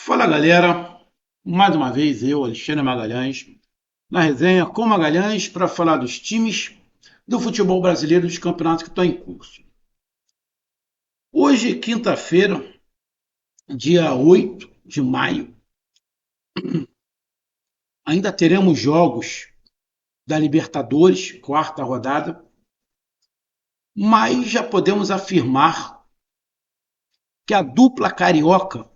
Fala galera, mais uma vez eu, Alexandre Magalhães, na resenha com Magalhães para falar dos times do futebol brasileiro dos campeonatos que estão em curso. Hoje, quinta-feira, dia 8 de maio, ainda teremos jogos da Libertadores, quarta rodada, mas já podemos afirmar que a dupla carioca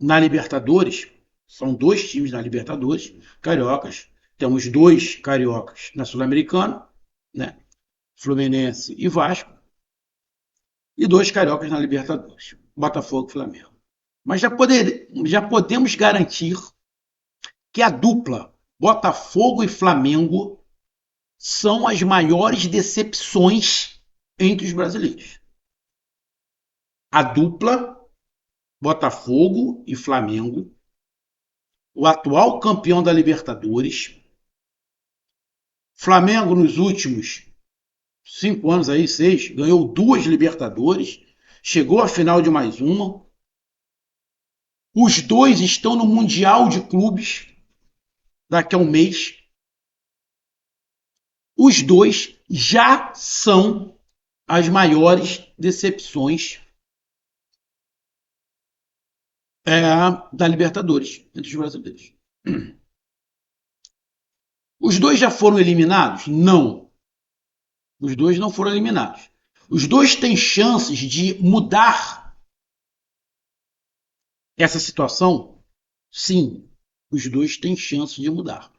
na Libertadores, são dois times na Libertadores, cariocas, temos dois cariocas na Sul-Americana, né? Fluminense e Vasco, e dois cariocas na Libertadores, Botafogo e Flamengo. Mas já podemos garantir que a dupla Botafogo e Flamengo são as maiores decepções entre os brasileiros. A dupla Botafogo e Flamengo, o atual campeão da Libertadores, Flamengo nos últimos 5 anos aí, 6, ganhou 2 Libertadores, chegou à final de mais uma. Os dois estão no Mundial de Clubes daqui a um mês. Os dois já são as maiores decepções da Libertadores entre os brasileiros. Os dois já foram eliminados? Não. Os dois não foram eliminados. Os dois têm chances de mudar essa situação? Sim, os dois têm chances de mudar.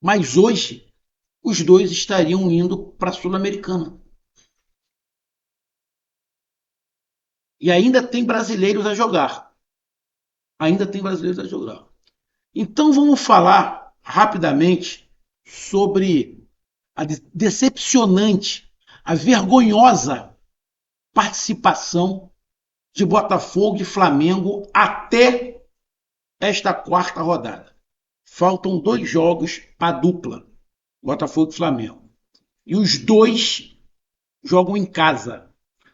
Mas hoje, os dois estariam indo para a Sul-Americana. E ainda tem brasileiros a jogar. Ainda tem brasileiros a jogar. Então vamos falar rapidamente sobre a decepcionante, a vergonhosa participação de Botafogo e Flamengo até esta quarta rodada. Faltam 2 jogos para a dupla, Botafogo e Flamengo. E os dois jogam em casa.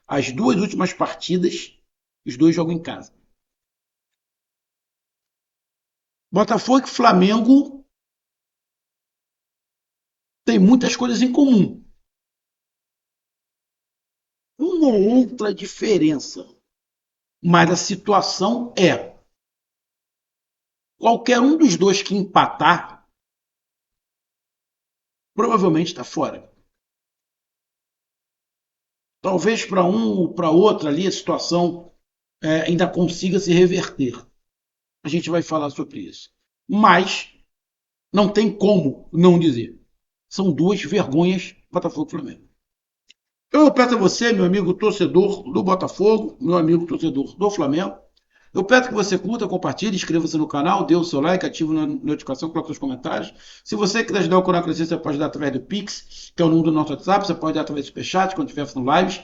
As 2 últimas partidas, os dois jogam em casa. Botafogo e Flamengo têm muitas coisas em comum. Uma ou outra diferença. Mas a situação é: qualquer um dos dois que empatar, provavelmente está fora. Talvez para um ou para outro ali a situação ainda consiga se reverter. A gente vai falar sobre isso. Mas não tem como não dizer. São 2 vergonhas Botafogo e Flamengo. Eu peço a você, meu amigo torcedor do Botafogo, meu amigo torcedor do Flamengo, eu peço que você curta, compartilhe, inscreva-se no canal, dê o seu like, ative a notificação, coloque seus comentários. Se você quiser ajudar o canal a crescer, você pode dar através do Pix, que é o número do nosso WhatsApp, você pode dar através do Superchat, quando estiver fazendo lives.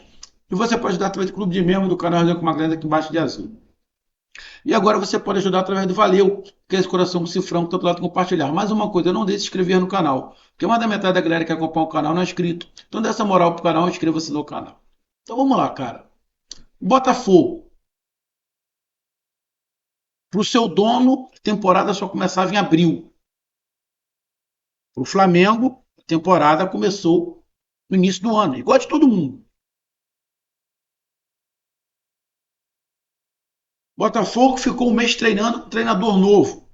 E você pode dar através do clube de membros do canal Resenha com Magalhães aqui embaixo de azul. E agora você pode ajudar através do Valeu, que é esse coração cifrão que está do lado de compartilhar. Mais uma coisa, não deixe de se inscrever no canal, porque mais da metade da galera que acompanha o canal não é inscrito. Então dê essa moral pro canal, inscreva-se no canal. Então vamos lá, cara. Botafogo. Para o seu dono, a temporada só começava em abril. Para o Flamengo, a temporada começou no início do ano, igual de todo mundo. Botafogo ficou um mês treinando com treinador novo.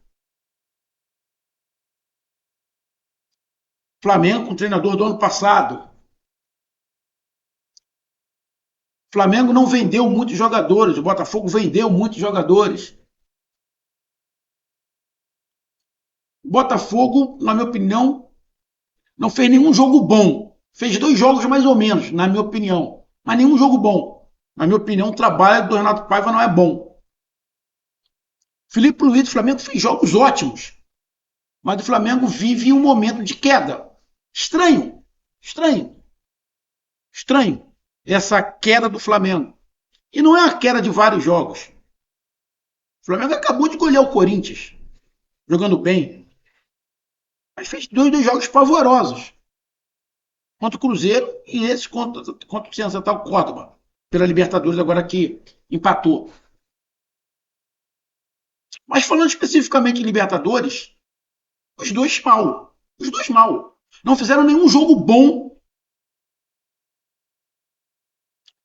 Flamengo com treinador do ano passado. Flamengo não vendeu muitos jogadores, o Botafogo vendeu muitos jogadores. O Botafogo, na minha opinião, não fez nenhum jogo bom. Fez 2 jogos mais ou menos, na minha opinião. Mas nenhum jogo bom. Na minha opinião, o trabalho do Renato Paiva não é bom. Felipe Luiz do Flamengo fez jogos ótimos. Mas o Flamengo vive um momento de queda. Estranho. Estranho. Estranho. Essa queda do Flamengo. E não é uma queda de vários jogos. O Flamengo acabou de golear o Corinthians. Jogando bem. Mas fez 2 jogos pavorosos. Contra o Cruzeiro e esse contra o Central Córdoba. pela Libertadores, agora que empatou. Mas falando especificamente em Libertadores, os dois mal. Os dois mal. Não fizeram nenhum jogo bom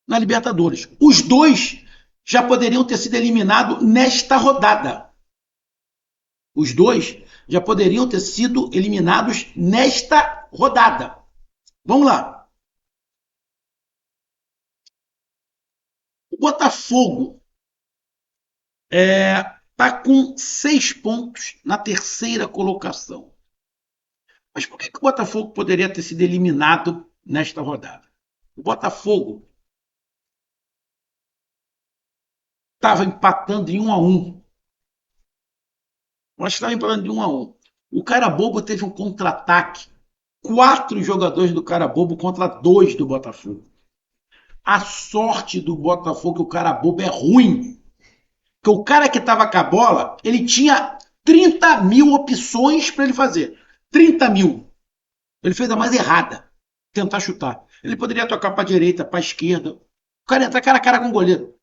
na Libertadores. Os dois já poderiam ter sido eliminados nesta rodada. Os dois já poderiam ter sido eliminados nesta rodada. Vamos lá. O Botafogo está com 6 pontos na terceira colocação. Mas por que o Botafogo poderia ter sido eliminado nesta rodada? O Botafogo estava empatando em 1-1. Nós estávamos empatando de 1-1. O Carabobo teve um contra-ataque. 4 jogadores do Carabobo contra 2 do Botafogo. A sorte do Botafogo é que o Carabobo é ruim. Porque o cara que estava com a bola, ele tinha 30 mil opções para ele fazer. 30 mil. Ele fez a mais errada. Tentar chutar. Ele poderia tocar para a direita, para a esquerda. O cara entra cara a cara com o goleiro.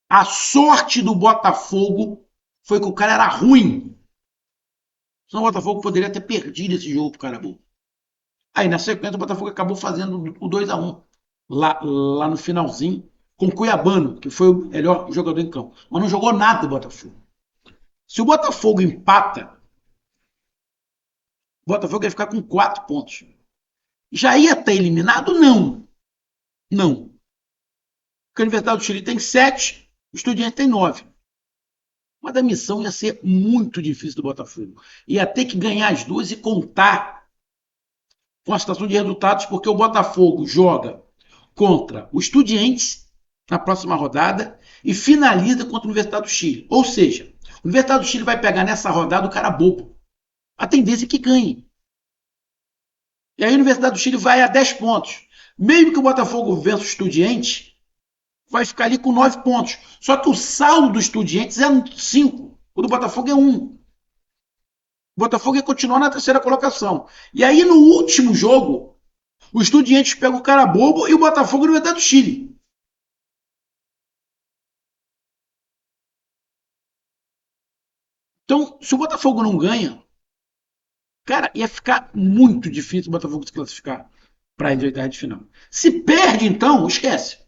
A sorte do Botafogo foi que o cara era ruim. Senão o Botafogo poderia ter perdido esse jogo pro Carabobo. Aí na sequência o Botafogo acabou fazendo o 2-1 lá no finalzinho com o Cuiabano, que foi o melhor jogador em campo. Mas não jogou nada o Botafogo. Se o Botafogo empata, o Botafogo ia ficar com 4 pontos. Já ia ter eliminado? Não. Não. Porque a Universidade do Chile tem 7, o Estudiantes tem 9. Mas a missão ia ser muito difícil do Botafogo. Ia ter que ganhar as duas e contar com a situação de resultados, porque o Botafogo joga contra o Estudiantes na próxima rodada e finaliza contra a Universidade do Chile. Ou seja, a Universidade do Chile vai pegar nessa rodada o Carabobo. A tendência é que ganhe. E aí a Universidade do Chile vai a 10 pontos. Mesmo que o Botafogo vença o Estudiantes, vai ficar ali com 9 pontos. Só que o saldo do Estudiantes é 5. O do Botafogo é 1. O Botafogo ia continuar na terceira colocação. E aí no último jogo, o Estudiantes pega o Carabobo e o Botafogo na Universidade do Chile. Então, se o Botafogo não ganha, cara, ia ficar muito difícil o Botafogo se classificar para a oitava de final. Se perde, então, esquece.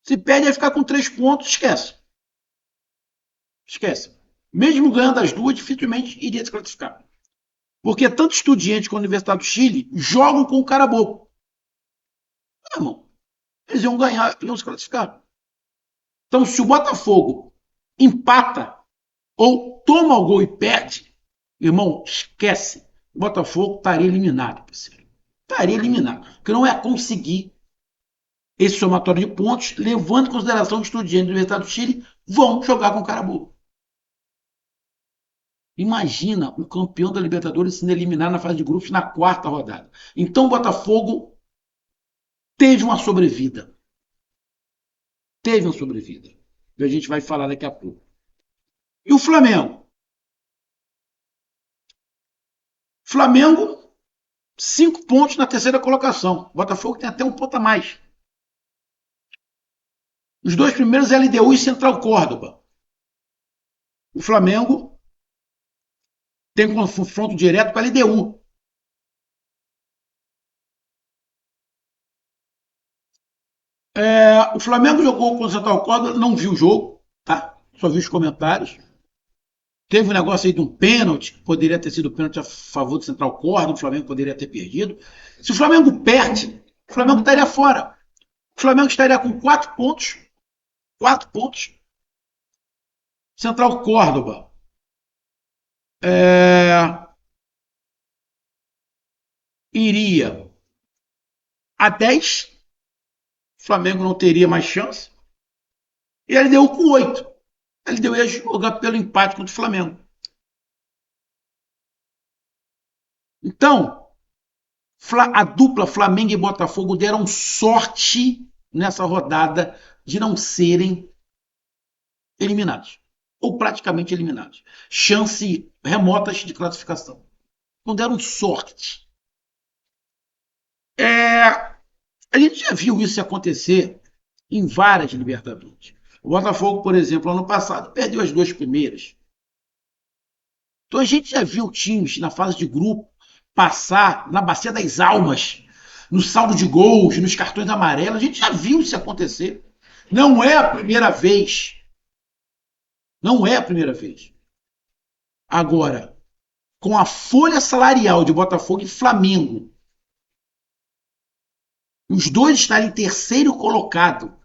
Se perde, ia ficar com 3 pontos, esquece. Esquece. Mesmo ganhando as duas, dificilmente iria se classificar. Porque tanto Estudiantes quanto a Universidade do Chile jogam com o Carabobo. Irmão, eles iam ganhar, iam se classificar. Então, se o Botafogo empata ou toma o gol e perde, irmão, esquece. O Botafogo estaria eliminado, parceiro. Estaria eliminado. Porque não é conseguir esse somatório de pontos, levando em consideração que os estudiantes da Universidade do Chile vão jogar com o Carabobo. Imagina o campeão da Libertadores sendo eliminado na fase de grupos na quarta rodada. Então o Botafogo teve uma sobrevida. Teve uma sobrevida. E a gente vai falar daqui a pouco. E o Flamengo? Flamengo, 5 pontos na terceira colocação. O Botafogo tem até um ponto a mais. Os dois primeiros é LDU e Central Córdoba. O Flamengo tem confronto direto com a LDU. O Flamengo jogou com o Central Córdoba, não viu o jogo, tá? Só vi os comentários. Teve um negócio aí de um pênalti, poderia ter sido pênalti a favor do Central Córdoba, o Flamengo poderia ter perdido. Se o Flamengo perde, o Flamengo estaria fora. O Flamengo estaria com 4 pontos. 4 pontos. Central Córdoba. Iria a 10. O Flamengo não teria mais chance. E ele deu com 8. Ele deu ia jogar pelo empate contra o Flamengo. Então, a dupla Flamengo e Botafogo deram sorte nessa rodada de não serem eliminados. Ou praticamente eliminados. Chance remotas de classificação. Não deram sorte. A gente já viu isso acontecer em várias Libertadores. O Botafogo, por exemplo, ano passado perdeu as duas primeiras. Então a gente já viu times na fase de grupo passar na bacia das almas, no saldo de gols, nos cartões amarelos. A gente já viu isso acontecer. Não é a primeira vez. Não é a primeira vez. Agora, com a folha salarial de Botafogo e Flamengo, os dois estarem em terceiro colocado,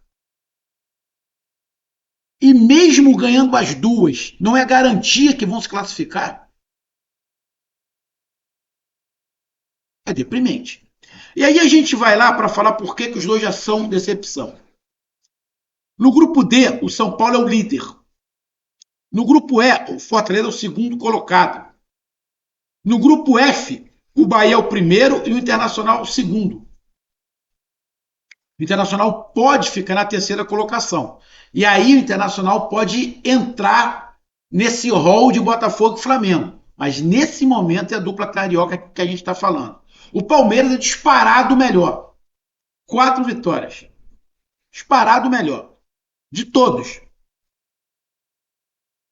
e mesmo ganhando as duas, não é garantia que vão se classificar, é deprimente. E aí a gente vai lá para falar por que os dois já são decepção. No grupo D, o São Paulo é o líder. No grupo E, o Fortaleza é o segundo colocado. No grupo F, o Bahia é o primeiro e o Internacional o segundo. O Internacional pode ficar na terceira colocação. E aí o Internacional pode entrar nesse rol de Botafogo e Flamengo. Mas nesse momento é a dupla carioca que a gente está falando. O Palmeiras é disparado melhor. 4 vitórias. Disparado melhor. De todos.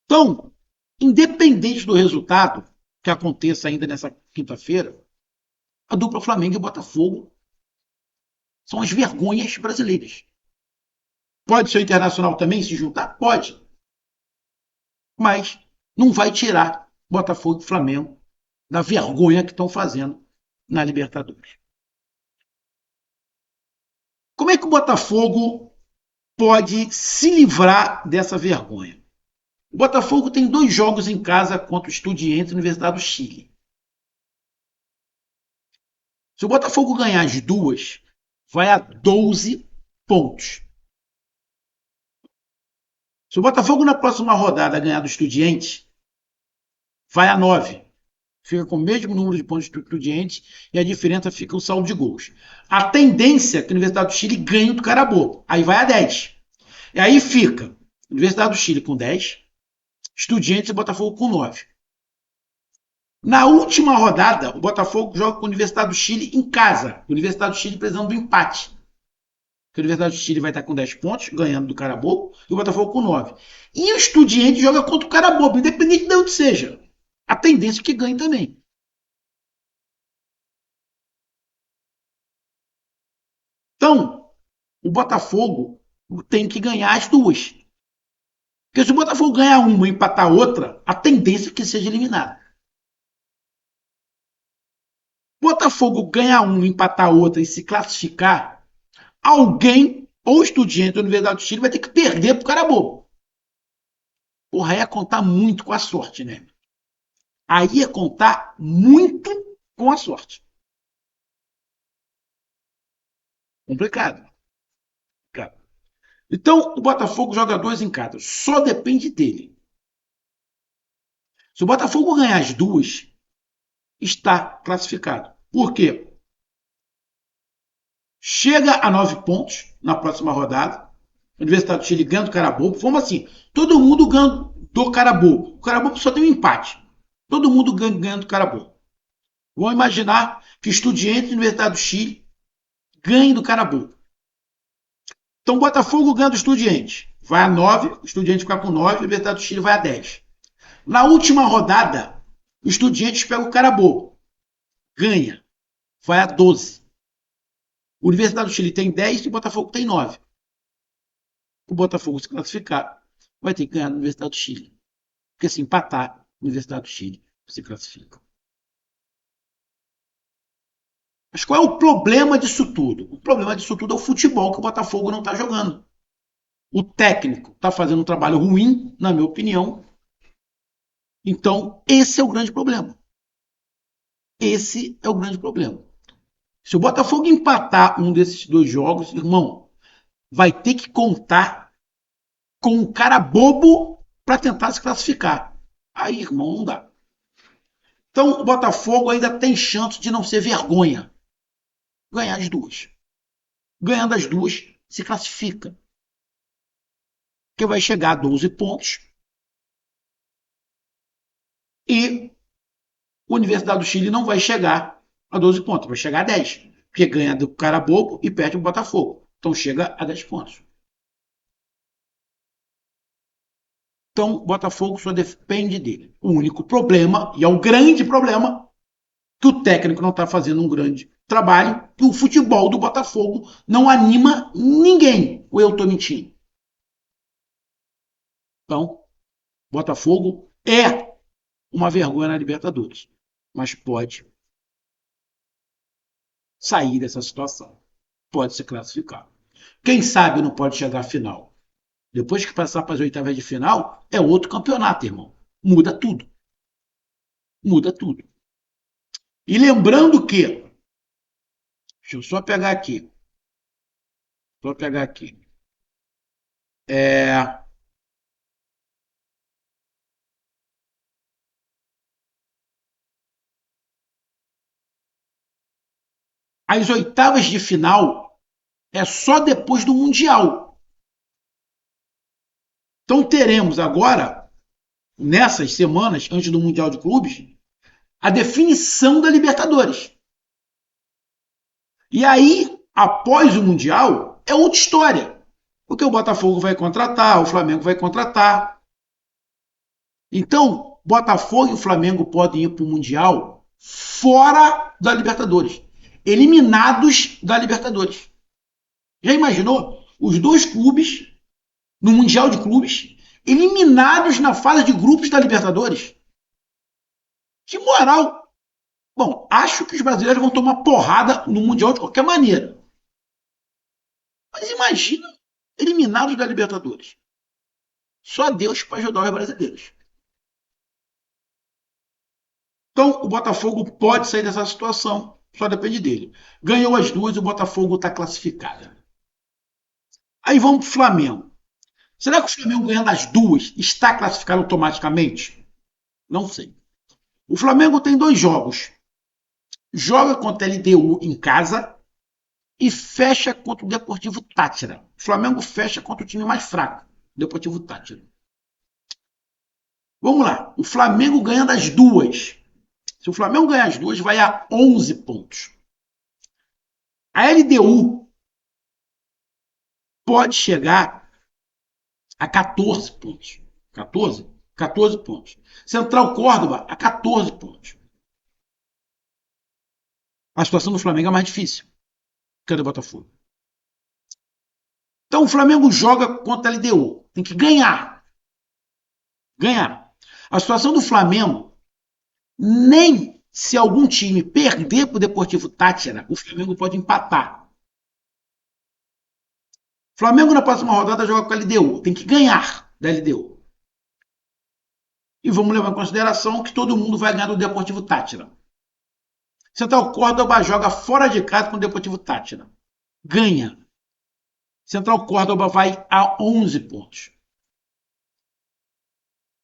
Então, independente do resultado que aconteça ainda nessa quinta-feira, a dupla Flamengo e Botafogo são as vergonhas brasileiras. Pode ser o Internacional também se juntar? Pode. Mas não vai tirar Botafogo e Flamengo da vergonha que estão fazendo na Libertadores. Como é que o Botafogo pode se livrar dessa vergonha? O Botafogo tem 2 jogos em casa contra o Estudiantes e a Universidade do Chile. Se o Botafogo ganhar as duas, vai a 12 pontos. Se o Botafogo na próxima rodada ganhar do Estudiantes, vai a 9. Fica com o mesmo número de pontos do Estudiantes e a diferença fica o saldo de gols. A tendência é que a Universidade do Chile ganhe do Carabobo. Aí vai a 10. E aí fica Universidade do Chile com 10, Estudiantes e Botafogo com 9. Na última rodada, o Botafogo joga com a Universidade do Chile em casa. A Universidade do Chile precisando do empate. A Universidade do Chile vai estar com 10 pontos, ganhando do Carabobo, e o Botafogo com 9. E o Estudiante joga contra o Carabobo, independente de onde seja. A tendência é que ganhe também. Então, o Botafogo tem que ganhar as duas. Porque se o Botafogo ganhar uma e empatar outra, a tendência é que seja eliminado. Botafogo ganhar uma, empatar outra e se classificar, alguém, ou Estudiante ou Universidade do Chile, vai ter que perder pro Carabobo. Porra, é contar muito com a sorte, né? Aí é contar muito com a sorte. Complicado. Então, o Botafogo joga 2 em casa. Só depende dele. Se o Botafogo ganhar as duas, está classificado. Por quê? Chega a 9 pontos na próxima rodada. A Universidade do Chile ganha do Carabobo. Vamos assim, todo mundo ganha do Carabobo. O Carabobo só tem um empate. Todo mundo ganha do Carabobo. Vamos imaginar que Estudiantes e Universidade do Chile ganhem do Carabobo. Então, Botafogo ganha do Estudiantes. Vai a 9, o Estudiantes fica com 9, a Universidade do Chile vai a 10. Na última rodada, o Estudiantes pega o Carabobo. Ganha. Vai a 12. A Universidade do Chile tem 10 e o Botafogo tem 9. O Botafogo se classificar, vai ter que ganhar na Universidade do Chile. Porque se empatar, a Universidade do Chile se classifica. Mas qual é o problema disso tudo? O problema disso tudo é o futebol que o Botafogo não está jogando. O técnico está fazendo um trabalho ruim, na minha opinião. Então, esse é o grande problema. Esse é o grande problema. Se o Botafogo empatar um desses 2 jogos, irmão, vai ter que contar com um cara bobo para tentar se classificar. Aí, irmão, não dá. Então, o Botafogo ainda tem chance de não ser vergonha. Ganhar as duas. Ganhando as duas, se classifica. Porque vai chegar a 12 pontos e a Universidade do Chile não vai chegar a 12 pontos, vai chegar a 10. Porque ganha do cara bobo e perde o Botafogo. Então chega a 10 pontos. Então, o Botafogo só depende dele. O único problema, e é o grande problema, que o técnico não está fazendo um grande trabalho, que o futebol do Botafogo não anima ninguém. Ou eu estou mentindo? Então, Botafogo é uma vergonha na Libertadores, mas pode sair dessa situação, pode se classificar. Quem sabe não pode chegar à final. Depois que passar para as oitavas de final, é outro campeonato, irmão. Muda tudo. Muda tudo. E lembrando que, deixa eu só pegar aqui, só pegar aqui. É, as oitavas de final é só depois do Mundial. Então teremos agora, nessas semanas, antes do Mundial de Clubes, a definição da Libertadores. E aí, após o Mundial, é outra história. Porque o Botafogo vai contratar, o Flamengo vai contratar. Então, Botafogo e o Flamengo podem ir para o Mundial fora da Libertadores. Eliminados da Libertadores. Já imaginou? Os dois clubes, no Mundial de Clubes, eliminados na fase de grupos da Libertadores. Que moral! Bom, acho que os brasileiros vão tomar porrada no Mundial de qualquer maneira. Mas imagina eliminados da Libertadores. Só Deus para ajudar os brasileiros. Então, o Botafogo pode sair dessa situação. Só depende dele. Ganhou as duas, o Botafogo está classificado. Aí vamos para o Flamengo. Será que o Flamengo ganhando as duas está classificado automaticamente? Não sei. O Flamengo tem dois jogos. Joga contra a LDU em casa e fecha contra o Deportivo Táchira. O Flamengo fecha contra o time mais fraco, o Deportivo Táchira. Vamos lá. O Flamengo ganhando as duas. Se o Flamengo ganhar as duas, vai a 11 pontos. A LDU pode chegar a 14 pontos. 14? 14 pontos. Central Córdoba a 14 pontos. A situação do Flamengo é mais difícil que a do Botafogo. Então o Flamengo joga contra a LDU. Tem que ganhar. Ganhar. A situação do Flamengo, nem se algum time perder para o Deportivo Táchira, o Flamengo pode empatar. O Flamengo na próxima rodada joga com a LDU. Tem que ganhar da LDU. E vamos levar em consideração que todo mundo vai ganhar do Deportivo Táchira. Central Córdoba joga fora de casa com o Deportivo Táchira. Ganha. Central Córdoba vai a 11 pontos.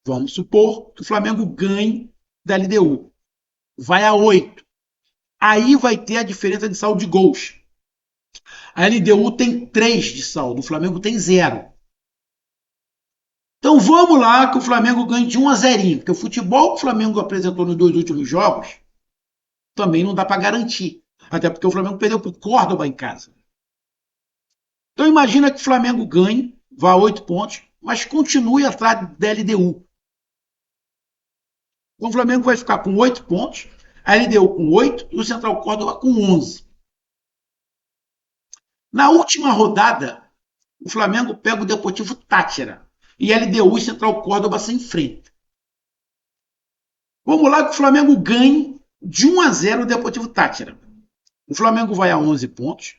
Vamos supor que o Flamengo ganhe da LDU. Vai a 8. Aí vai ter a diferença de saldo de gols. A LDU tem 3 de saldo, o Flamengo tem 0. Então vamos lá que o Flamengo ganhe de 1 a 0, porque o futebol que o Flamengo apresentou nos dois últimos jogos também não dá para garantir. Até porque o Flamengo perdeu para o Córdoba em casa. Então imagina que o Flamengo ganhe, vá a 8 pontos, mas continue atrás da LDU. Então o Flamengo vai ficar com 8 pontos, a LDU com 8 e o Central Córdoba com 11. Na última rodada, o Flamengo pega o Deportivo Táchira e LDU e Central Córdoba se enfrentam. Vamos lá que o Flamengo ganhe de 1 a 0 o Deportivo Táchira. O Flamengo vai a 11 pontos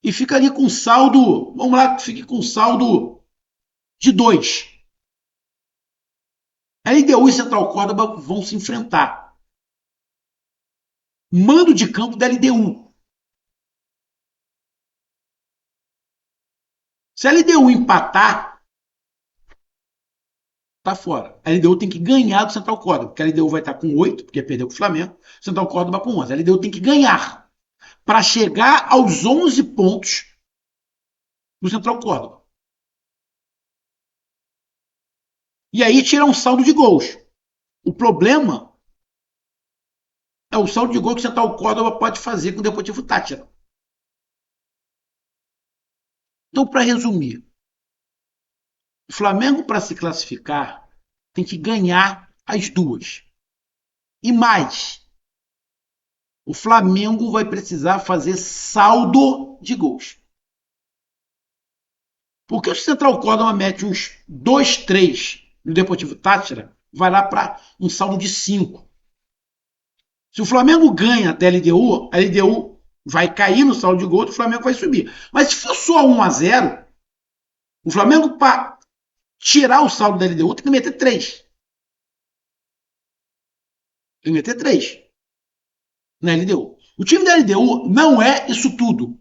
e fica ali com saldo, vamos lá que fique com saldo de 2. A LDU e Central Córdoba vão se enfrentar. Mando de campo da LDU. Se a LDU empatar, tá fora. A LDU tem que ganhar do Central Córdoba, porque a LDU vai estar com 8, porque perdeu com o Flamengo, o Central Córdoba com 11. A LDU tem que ganhar para chegar aos 11 pontos do Central Córdoba. E aí tirar um saldo de gols. O problema é o saldo de gol que o Central Córdoba pode fazer com o Deportivo Táchira. Então, para resumir, o Flamengo, para se classificar, tem que ganhar as duas. E mais, o Flamengo vai precisar fazer saldo de gols. Porque se o Central Córdoba mete uns 2, 3 no Deportivo Táchira, vai lá para um saldo de 5. Se o Flamengo ganha da LDU, a LDU vai cair no saldo de gols, o Flamengo vai subir. Mas se for só 1-0, o Flamengo, para tirar o saldo da LDU, tem que meter 3. Tem que meter 3 na LDU. O time da LDU não é isso tudo.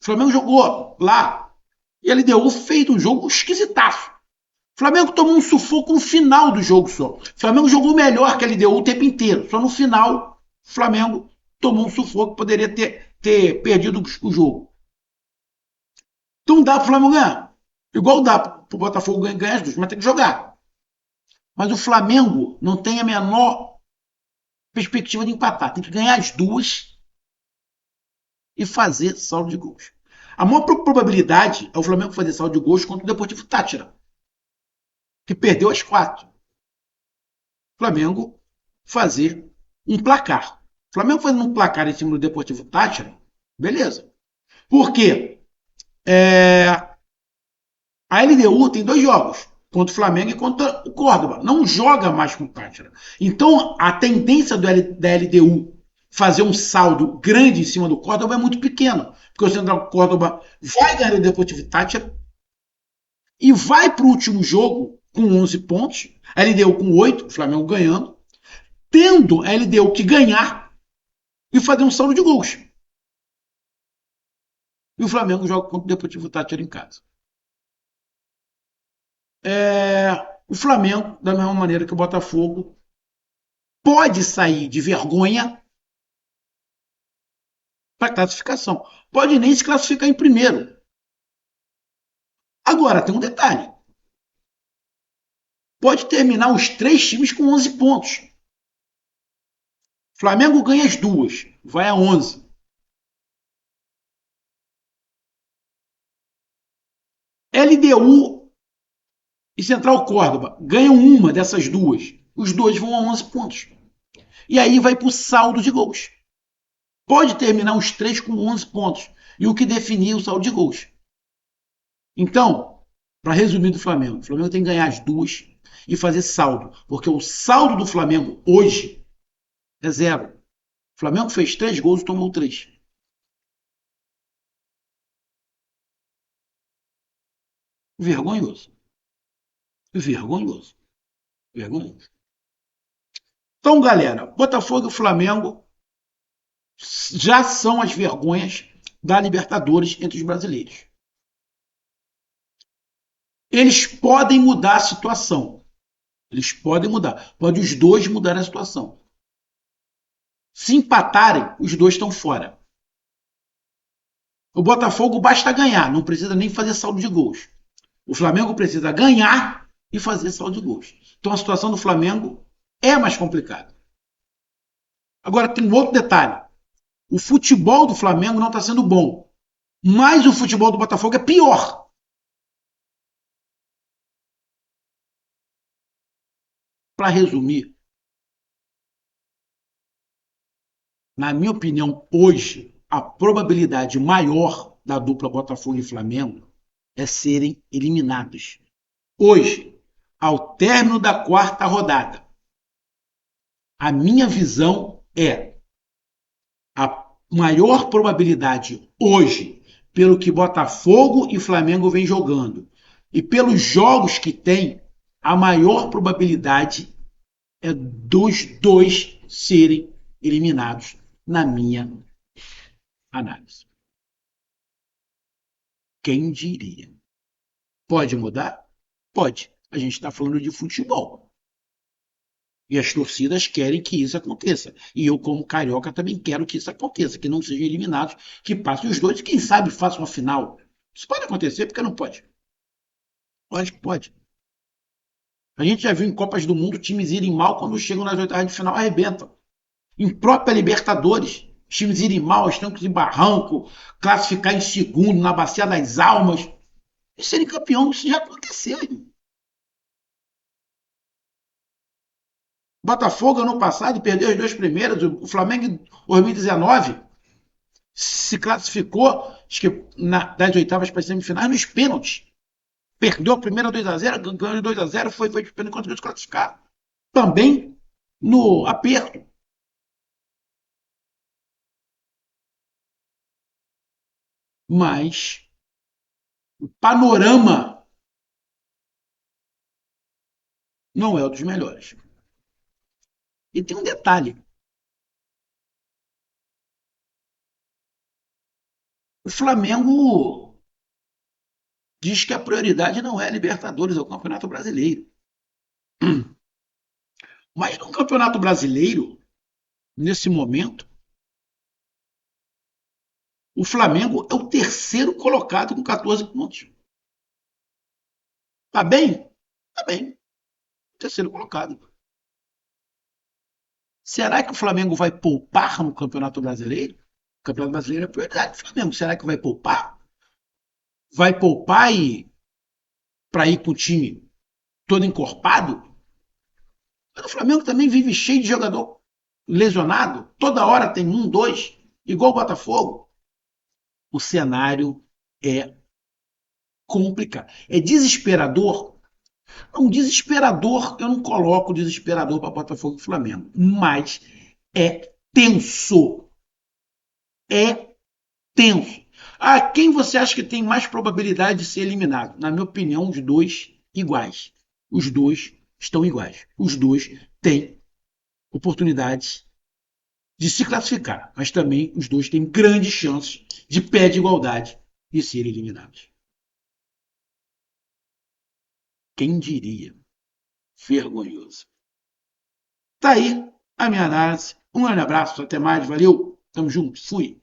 O Flamengo jogou lá e a LDU fez um jogo esquisitaço. O Flamengo tomou um sufoco no final do jogo só. O Flamengo jogou melhor que a LDU o tempo inteiro. Só no final, o Flamengo tomou um sufoco, poderia ter perdido o jogo. Então dá para o Flamengo ganhar. Igual dá para o Botafogo ganhar as duas, mas tem que jogar. Mas o Flamengo não tem a menor perspectiva de empatar. Tem que ganhar as duas e fazer saldo de gols. A maior probabilidade é o Flamengo fazer saldo de gols contra o Deportivo Táchira, que perdeu as 4. Flamengo fazer um placar. Flamengo fazendo um placar em cima do Deportivo Táchira, beleza. Por quê? A LDU tem 2 jogos, contra o Flamengo e contra o Córdoba. Não joga mais com o Táchira. Então, a tendência da LDU fazer um saldo grande em cima do Córdoba é muito pequeno. Porque o Central Córdoba vai ganhar o Deportivo Táchira e vai para o último jogo com 11 pontos. A LDU com 8, o Flamengo ganhando. Tendo a LDU que ganhar e fazer um saldo de gols. E o Flamengo joga contra o Deportivo Táchira em casa. O Flamengo, da mesma maneira que o Botafogo, pode sair de vergonha para classificação. Pode nem se classificar em primeiro. Agora, tem um detalhe. Pode terminar os 3 times com 11 pontos. Flamengo ganha as duas, vai a 11. LDU e Central Córdoba ganham uma dessas duas. Os dois vão a 11 pontos. E aí vai para o saldo de gols. Pode terminar os 3 com 11 pontos. E o que definir o saldo de gols. Então, para resumir do Flamengo, o Flamengo tem que ganhar as duas e fazer saldo. Porque o saldo do Flamengo hoje é 0. O Flamengo fez 3 gols e tomou 3. Vergonhoso. Vergonhoso. Vergonhoso. Então, galera, Botafogo e Flamengo já são as vergonhas da Libertadores entre os brasileiros. Eles podem mudar a situação. Eles podem mudar. Pode os dois mudar a situação. Se empatarem, os dois estão fora. O Botafogo basta ganhar, não precisa nem fazer saldo de gols. O Flamengo precisa ganhar e fazer saldo de gols. Então a situação do Flamengo é mais complicada. Agora tem um outro detalhe. O futebol do Flamengo não está sendo bom. Mas o futebol do Botafogo é pior. Para resumir, na minha opinião, hoje, a probabilidade maior da dupla Botafogo e Flamengo é serem eliminados. Hoje, ao término da 4ª rodada, a minha visão é a maior probabilidade hoje, pelo que Botafogo e Flamengo vem jogando, e pelos jogos que tem, a maior probabilidade é dos dois serem eliminados, na minha análise. Quem diria? Pode mudar? Pode. A gente está falando de futebol. E as torcidas querem que isso aconteça. E eu, como carioca, também quero que isso aconteça, que não sejam eliminados, que passem os dois e, quem sabe, façam uma final. Isso pode acontecer, porque não pode. Lógico que pode. A gente já viu em Copas do Mundo times irem mal quando chegam nas oitavas de final, arrebentam. Em própria Libertadores, os times irem mal, os trancos de barranco, classificar em segundo na Bacia das Almas, e serem campeão, isso já aconteceu, irmão. Botafogo ano passado perdeu os dois primeiros, o Flamengo em 2019 se classificou, acho que das oitavas para as semifinais, nos pênaltis. Perdeu a primeira 2-0, ganhou de 2-0, foi de pênalti, conseguiu se classificar. Também no aperto. Mas o panorama não é o dos melhores. E tem um detalhe: o Flamengo diz que a prioridade não é a Libertadores, é o Campeonato Brasileiro. Mas no Campeonato Brasileiro, nesse momento, o Flamengo é o terceiro colocado com 14 pontos. Tá bem? Tá bem. Terceiro colocado. Será que o Flamengo vai poupar no Campeonato Brasileiro? O Campeonato Brasileiro é a prioridade do Flamengo. Será que vai poupar? Vai poupar para ir com o time todo encorpado? Mas o Flamengo também vive cheio de jogador lesionado. Toda hora tem um, dois, igual o Botafogo. O cenário é complicado. É desesperador. Não, desesperador, eu não coloco desesperador para Botafogo e Flamengo. Mas é tenso. É tenso. Ah, quem você acha que tem mais probabilidade de ser eliminado? Na minha opinião, os dois iguais. Os dois estão iguais. Os dois têm oportunidades de se classificar, mas também os dois têm grandes chances de pé de igualdade de serem eliminados. Quem diria? Vergonhoso. Tá aí a minha análise. Um grande abraço, até mais, valeu, tamo junto, fui.